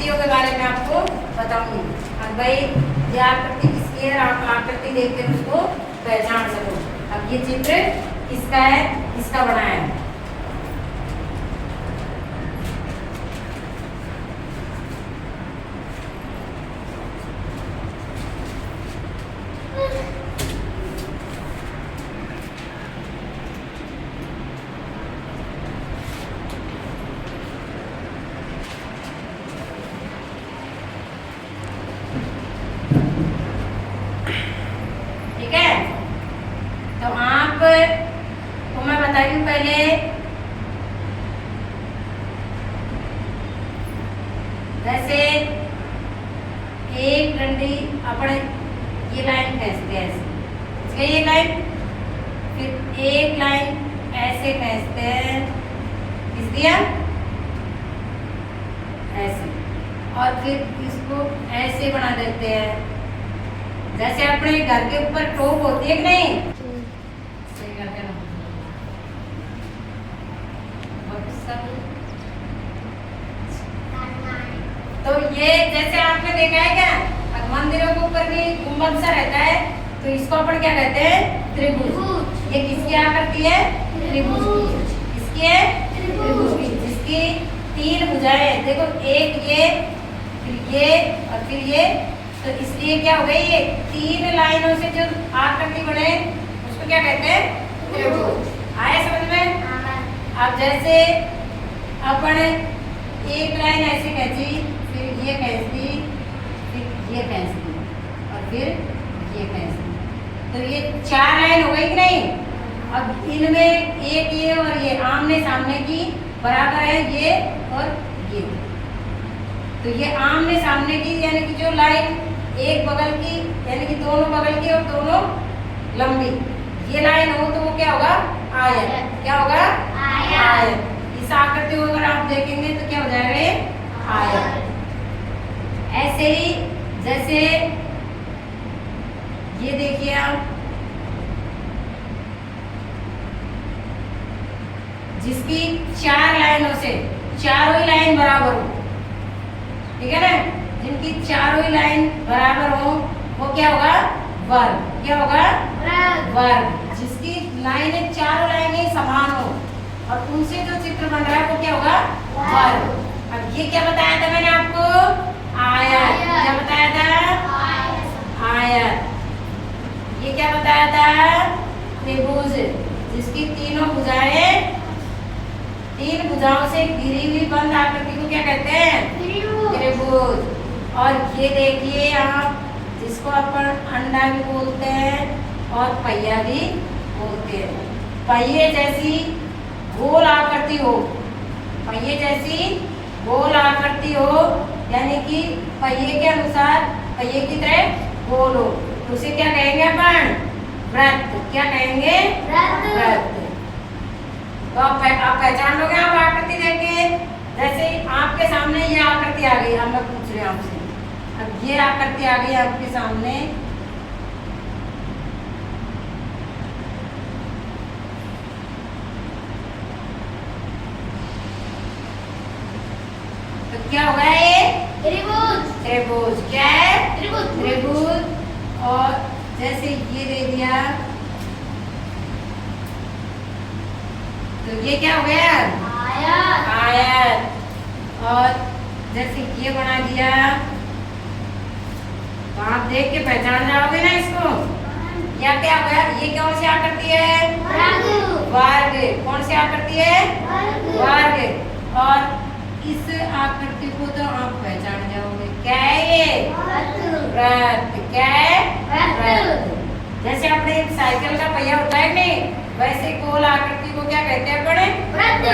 आकृतियों के बारे में आपको बताऊंगी। अब भाई ये आकृति किसकी है, आप आकृति देख कर उसको पहचान सको। अब ये चित्र किसका है, किसका बना है। तो आपको मैं बताई हूँ पहले, जैसे एक डंडी अपने ये लाइन खींचते हैं ऐसे, ये लाइन, फिर एक लाइन ऐसे खींचते हैं, खींच दिया ऐसे, और फिर इसको ऐसे बना देते हैं, जैसे अपने घर के ऊपर टोप होती है कि नहीं। तो ये जैसे आपने देखा है क्या, मंदिरों के ऊपर भी गुंबद सा रहता है, तो इसको अपन क्या कहते हैं, त्रिभुज। ये किसकी आकृति है, त्रिभुज की। किसकी है, त्रिभुज की, जिसकी 3 भुजाएं, देखो एक ये, फिर ये और फिर ये, तो इसलिए क्या हो गई, ये 3 लाइनों से जो आकृति बने उसको क्या कहते हैं, त्रिभुज। आया समझ में। अब जैसे अपन एक लाइन ऐसे खींची, फिर ये खींच दी, फिर ये खींच दी और फिर ये खींच दी, तो ये 4 लाइन हो गई कि नहीं। अब इनमें एक ये और ये आमने सामने की बराबर है, ये और ये, तो ये आमने सामने की यानी कि जो लाइन एक बगल की, यानी कि दोनों बगल की और दोनों लंबी, ये लाइन हो तो वो क्या होगा, आयत। क्या होगा, आयत। इस आकृति को अगर आप देखेंगे तो क्या हो जाएगा, आयत। ऐसे ही जैसे ये देखिए आप, जिसकी 4 लाइनों से चारों ही लाइन बराबर हो, ठीक है ना, जिनकी चारों ही लाइन बराबर हो वो क्या होगा, वर्ग। क्या होगा, वर्ग। जिसकी लाइनें चारों लाइनें समान हो और उनसे जो चित्र बन रहा है वो क्या होगा, वर्ग। अब ये क्या बताया था मैंने आपको, आयत। क्या बताया था, आयत। ये क्या बताया था, त्रिभुज, जिसकी तीनों भुजाएं, 3 भुजाओं से घिरी हुई बंद आकृति को क्या कहते हैं, त्रिभुज। और ये देखिए आप, जिसको अपन अंडा भी बोलते हैं और पहिया भी बोलते हैं। पहिए जैसी गोल आकृति हो, पहिए जैसी गोल आकृति हो, यानी कि पहिए के अनुसार पहिए की तरह गोल हो, तो उसे क्या कहेंगे अपन, वृत्त। क्या कहेंगे, वृत्त। तो आप पहचान लोगे आप आकृति देखे। जैसे आपके सामने ये आकृति आ गई, अब मैं पूछ रही हूँ आपसे, अब ये आकृति आ गई आपके सामने, तो क्या होगा, ये त्रिभुज। त्रिभुज क्या है, त्रिभुज। त्रिभुज। और जैसे ये दे दिया तो ये क्या हो गया, आयत। आयत। और जैसे ये बना दिया तो आप देख के पहचान जाओगे ना इसको। या क्या हो गया, ये कौन सी आकृति है, वर्ग। कौन सी आकृति है, वर्ग। और इस आकृति को तो आप पहचान जाओगे, क्या है ये, वृत्त। क्या है, वृत्त। जैसे अपने साइकिल का पहिया होता है नहीं, वैसे गोल आकृति को क्या कहते हैं अपने, वृत्त।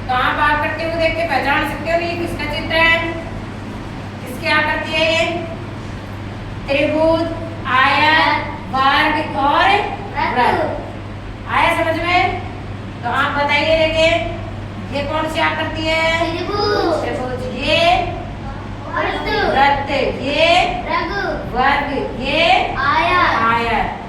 तो आप आकृति को देख के पहचान सकते हो ये किसका चित्र है, किसकी आकृति है, ये त्रिभुज, आयत, वर्ग और वृत्त। आया समझ में। तो आप बताइए, देखिए ये कौन सी आकृति है, त्रिभुज। ये वृत्त, ये वर्ग, ये आयत।